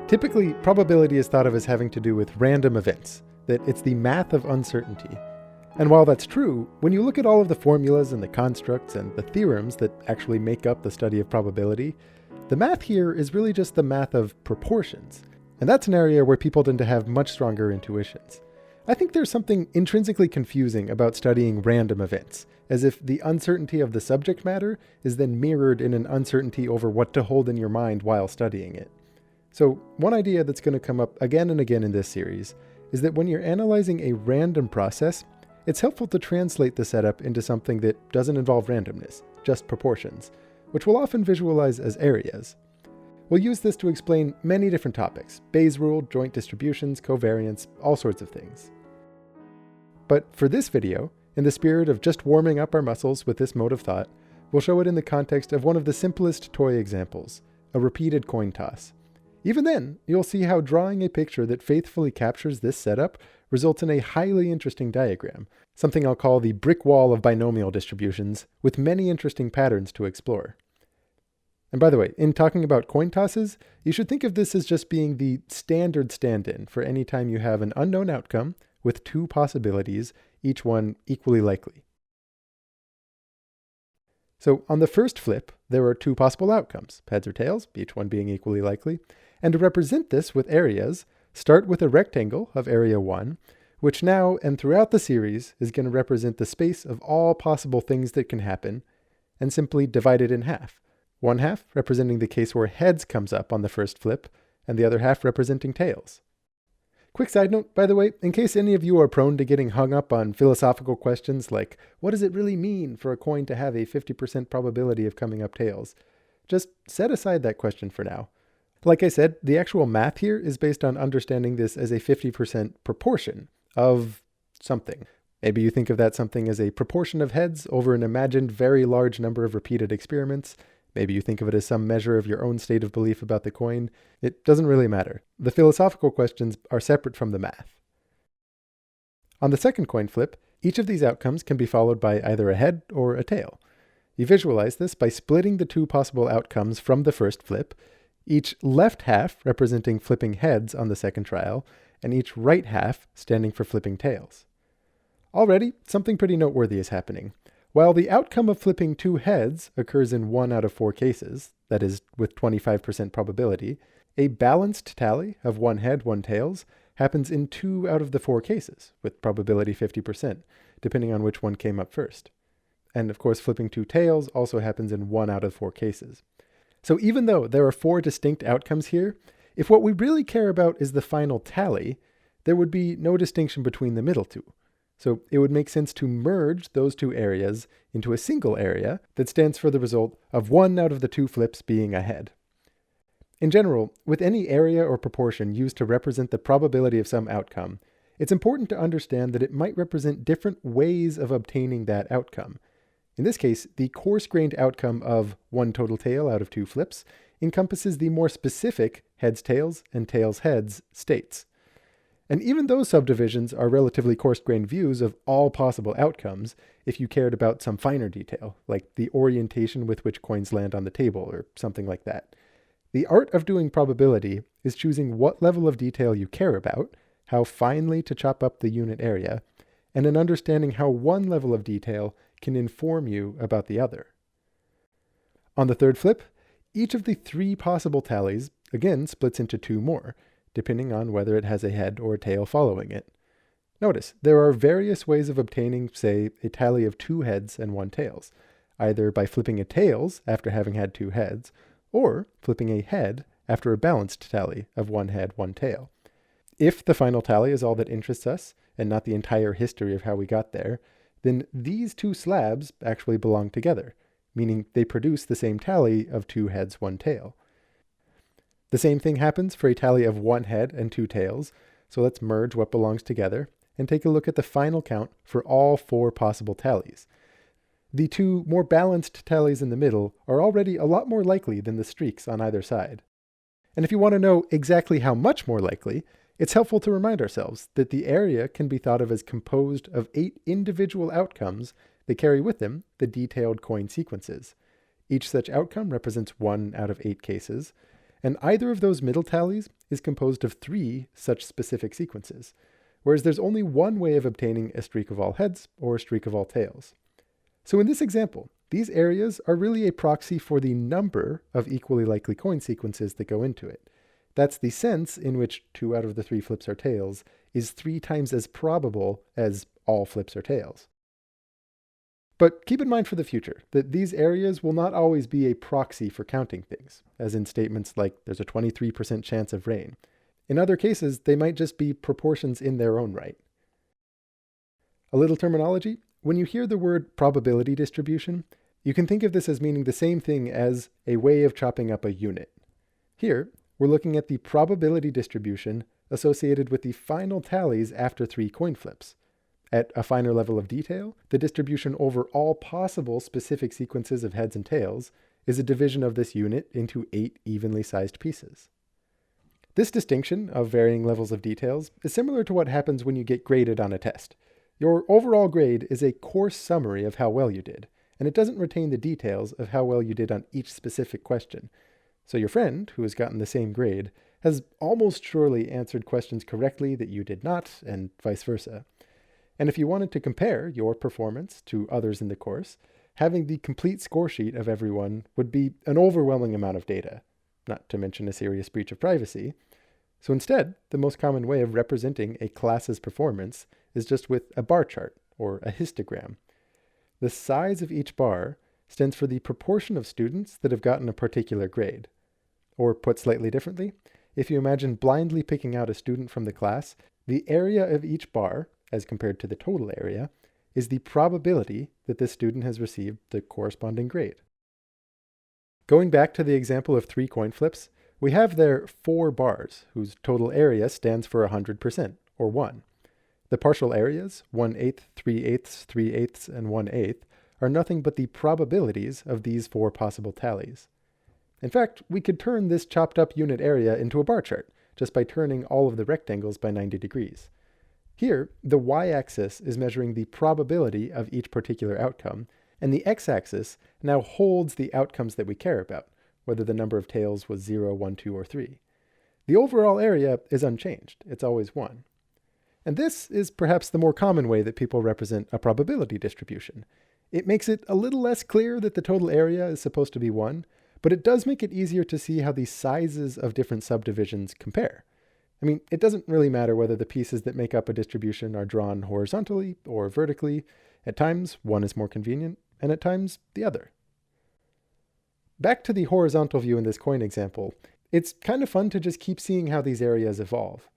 Typically, probability is thought of as having to do with random events, that it's the math of uncertainty. And while that's true, when you look at all of the formulas and the constructs and the theorems that actually make up the study of probability, the math here is really just the math of proportions. And that's an area where people tend to have much stronger intuitions. I think there's something intrinsically confusing about studying random events, as if the uncertainty of the subject matter is then mirrored in an uncertainty over what to hold in your mind while studying it. So one idea that's going to come up again and again in this series is that when you're analyzing a random process, it's helpful to translate the setup into something that doesn't involve randomness, just proportions, which we'll often visualize as areas. We'll use this to explain many different topics: Bayes' rule, joint distributions, covariance, all sorts of things. But for this video, in the spirit of just warming up our muscles with this mode of thought, we'll show it in the context of one of the simplest toy examples, a repeated coin toss. Even then, you'll see how drawing a picture that faithfully captures this setup results in a highly interesting diagram, something I'll call the brick wall of binomial distributions, with many interesting patterns to explore. And by the way, in talking about coin tosses, you should think of this as just being the standard stand-in for any time you have an unknown outcome with two possibilities, each one equally likely. So on the first flip, there are two possible outcomes, heads or tails, each one being equally likely. And to represent this with areas, start with a rectangle of area 1, which now and throughout the series is going to represent the space of all possible things that can happen, and simply divide it in half. One half representing the case where heads comes up on the first flip, and the other half representing tails. Quick side note, by the way, in case any of you are prone to getting hung up on philosophical questions like, what does it really mean for a coin to have a 50% probability of coming up tails? Just set aside that question for now. Like I said, the actual math here is based on understanding this as a 50% proportion of something. Maybe you think of that something as a proportion of heads over an imagined very large number of repeated experiments. Maybe you think of it as some measure of your own state of belief about the coin. It doesn't really matter. The philosophical questions are separate from the math. On the second coin flip, each of these outcomes can be followed by either a head or a tail. You visualize this by splitting the two possible outcomes from the first flip, each left half representing flipping heads on the second trial, and each right half standing for flipping tails. Already, something pretty noteworthy is happening. While the outcome of flipping two heads occurs in 1 out of 4 cases, that is, with 25% probability, a balanced tally of 1 head, 1 tails happens in 2 out of the 4 cases, with probability 50%, depending on which one came up first. And of course, flipping 2 tails also happens in 1 out of 4 cases. So even though there are 4 distinct outcomes here, if what we really care about is the final tally, there would be no distinction between the middle two. So it would make sense to merge those two areas into a single area that stands for the result of 1 out of the 2 flips being a head. In general, with any area or proportion used to represent the probability of some outcome, it's important to understand that it might represent different ways of obtaining that outcome. In this case, the coarse-grained outcome of 1 total tail out of 2 flips encompasses the more specific heads-tails and tails-heads states. And even those subdivisions are relatively coarse-grained views of all possible outcomes if you cared about some finer detail, like the orientation with which coins land on the table or something like that. The art of doing probability is choosing what level of detail you care about, how finely to chop up the unit area, and an understanding how one level of detail can inform you about the other. On the third flip, each of the 3 possible tallies again splits into 2 more, depending on whether it has a head or a tail following it. Notice, there are various ways of obtaining, say, a tally of 2 heads and 1 tails, either by flipping a tails after having had 2 heads, or flipping a head after a balanced tally of 1 head, 1 tail. If the final tally is all that interests us, and not the entire history of how we got there, then these 2 slabs actually belong together, meaning they produce the same tally of 2 heads, 1 tail. The same thing happens for a tally of 1 head and 2 tails, so let's merge what belongs together and take a look at the final count for all 4 possible tallies. The 2 more balanced tallies in the middle are already a lot more likely than the streaks on either side. And if you want to know exactly how much more likely, it's helpful to remind ourselves that the area can be thought of as composed of 8 individual outcomes that carry with them the detailed coin sequences. Each such outcome represents 1 out of 8 cases, and either of those middle tallies is composed of 3 such specific sequences, whereas there's only one way of obtaining a streak of all heads or a streak of all tails. So in this example, these areas are really a proxy for the number of equally likely coin sequences that go into it. That's the sense in which 2 out of the 3 flips are tails is 3 times as probable as all flips are tails. But keep in mind for the future that these areas will not always be a proxy for counting things, as in statements like there's a 23% chance of rain. In other cases, they might just be proportions in their own right. A little terminology: when you hear the word probability distribution, you can think of this as meaning the same thing as a way of chopping up a unit. Here, we're looking at the probability distribution associated with the final tallies after 3 coin flips. At a finer level of detail, the distribution over all possible specific sequences of heads and tails is a division of this unit into 8 evenly sized pieces. This distinction of varying levels of details is similar to what happens when you get graded on a test. Your overall grade is a coarse summary of how well you did, and it doesn't retain the details of how well you did on each specific question. So your friend, who has gotten the same grade, has almost surely answered questions correctly that you did not, and vice versa. And if you wanted to compare your performance to others in the course, having the complete score sheet of everyone would be an overwhelming amount of data, not to mention a serious breach of privacy. So instead, the most common way of representing a class's performance is just with a bar chart, or a histogram. The size of each bar stands for the proportion of students that have gotten a particular grade. Or put slightly differently, if you imagine blindly picking out a student from the class, the area of each bar, as compared to the total area, is the probability that this student has received the corresponding grade. Going back to the example of 3 coin flips, we have there 4 bars whose total area stands for 100%, or 1. The partial areas, 1/8, 3/8, 3/8, and 1/8, are nothing but the probabilities of these 4 possible tallies. In fact, we could turn this chopped up unit area into a bar chart, just by turning all of the rectangles by 90 degrees. Here, the y-axis is measuring the probability of each particular outcome, and the x-axis now holds the outcomes that we care about, whether the number of tails was 0, 1, 2, or 3. The overall area is unchanged. It's always 1. And this is perhaps the more common way that people represent a probability distribution. It makes it a little less clear that the total area is supposed to be 1, but it does make it easier to see how the sizes of different subdivisions compare. I mean, it doesn't really matter whether the pieces that make up a distribution are drawn horizontally or vertically. At times, one is more convenient, and at times, the other. Back to the horizontal view in this coin example, it's kind of fun to just keep seeing how these areas evolve.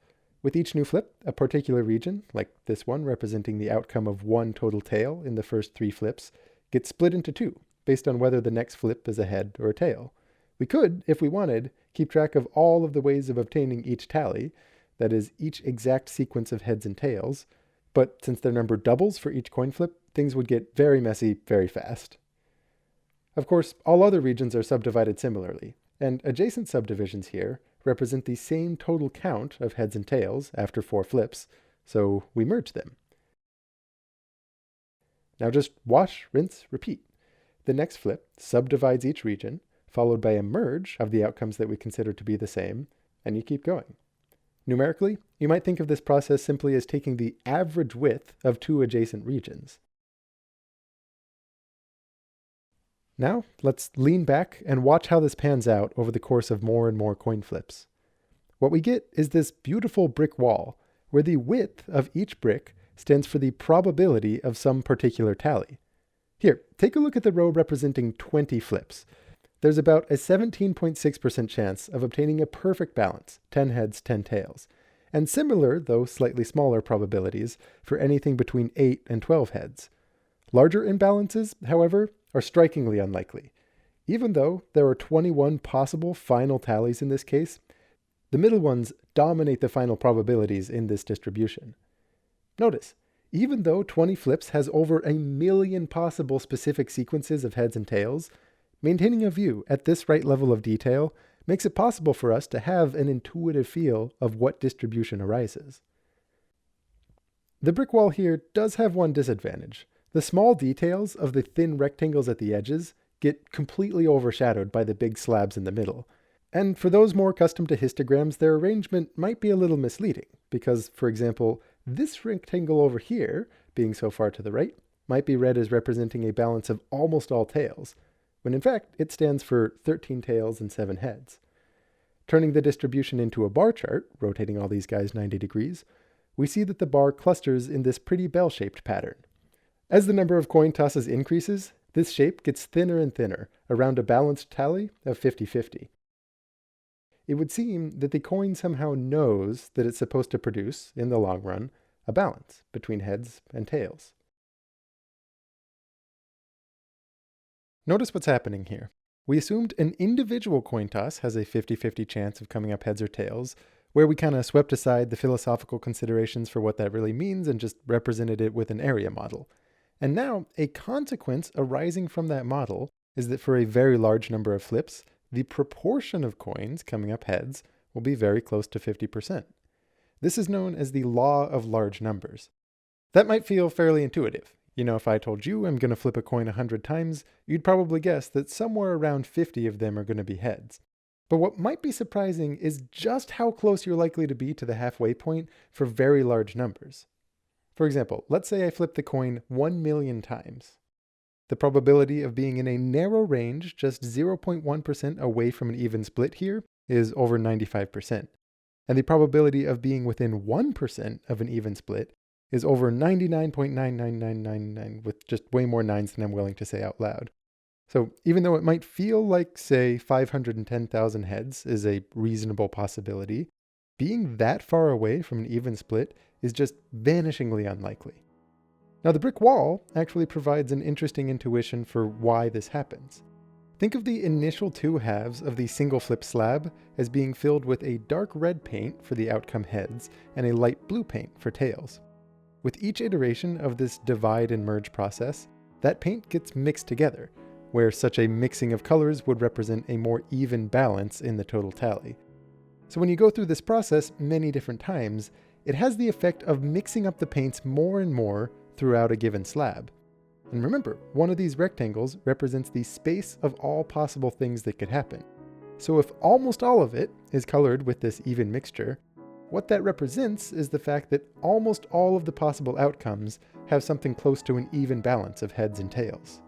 With each new flip, a particular region, like this one representing the outcome of 1 total tail in the first 3 flips, gets split into 2, based on whether the next flip is a head or a tail. We could, if we wanted, keep track of all of the ways of obtaining each tally, that is, each exact sequence of heads and tails, but since their number doubles for each coin flip, things would get very messy very fast. Of course, all other regions are subdivided similarly, and adjacent subdivisions here represent the same total count of heads and tails after 4 flips, so we merge them. Now just wash, rinse, repeat. The next flip subdivides each region, followed by a merge of the outcomes that we consider to be the same, and you keep going. Numerically, you might think of this process simply as taking the average width of 2 adjacent regions. Now, let's lean back and watch how this pans out over the course of more and more coin flips. What we get is this beautiful brick wall, where the width of each brick stands for the probability of some particular tally. Here, take a look at the row representing 20 flips. There's about a 17.6% chance of obtaining a perfect balance, 10 heads, 10 tails, and similar, though slightly smaller probabilities for anything between 8 and 12 heads. Larger imbalances, however, are strikingly unlikely. Even though there are 21 possible final tallies in this case, the middle ones dominate the final probabilities in this distribution. Notice, even though 20 flips has over 1 million possible specific sequences of heads and tails, maintaining a view at this right level of detail makes it possible for us to have an intuitive feel of what distribution arises. The brick wall here does have one disadvantage. The small details of the thin rectangles at the edges get completely overshadowed by the big slabs in the middle. And for those more accustomed to histograms, their arrangement might be a little misleading, because, for example, this rectangle over here, being so far to the right, might be read as representing a balance of almost all tails, when in fact it stands for 13 tails and 7 heads. Turning the distribution into a bar chart, rotating all these guys 90 degrees, we see that the bar clusters in this pretty bell-shaped pattern. As the number of coin tosses increases, this shape gets thinner and thinner, around a balanced tally of 50-50. It would seem that the coin somehow knows that it's supposed to produce, in the long run, a balance between heads and tails. Notice what's happening here. We assumed an individual coin toss has a 50-50 chance of coming up heads or tails, where we kind of swept aside the philosophical considerations for what that really means and just represented it with an area model. And now, a consequence arising from that model is that for a very large number of flips, the proportion of coins coming up heads will be very close to 50%. This is known as the law of large numbers. That might feel fairly intuitive. You know, if I told you I'm going to flip a coin 100 times, you'd probably guess that somewhere around 50 of them are going to be heads. But what might be surprising is just how close you're likely to be to the halfway point for very large numbers. For example, let's say I flip the coin 1 million times. The probability of being in a narrow range, just 0.1% away from an even split here, is over 95%. And the probability of being within 1% of an even split is over 99.99999, with just way more nines than I'm willing to say out loud. So even though it might feel like, say, 510,000 heads is a reasonable possibility, being that far away from an even split is just vanishingly unlikely. Now, the brick wall actually provides an interesting intuition for why this happens. Think of the initial two halves of the single flip slab as being filled with a dark red paint for the outcome heads and a light blue paint for tails. With each iteration of this divide and merge process, that paint gets mixed together, where such a mixing of colors would represent a more even balance in the total tally. So when you go through this process many different times, it has the effect of mixing up the paints more and more throughout a given slab. And remember, one of these rectangles represents the space of all possible things that could happen. So if almost all of it is colored with this even mixture, what that represents is the fact that almost all of the possible outcomes have something close to an even balance of heads and tails.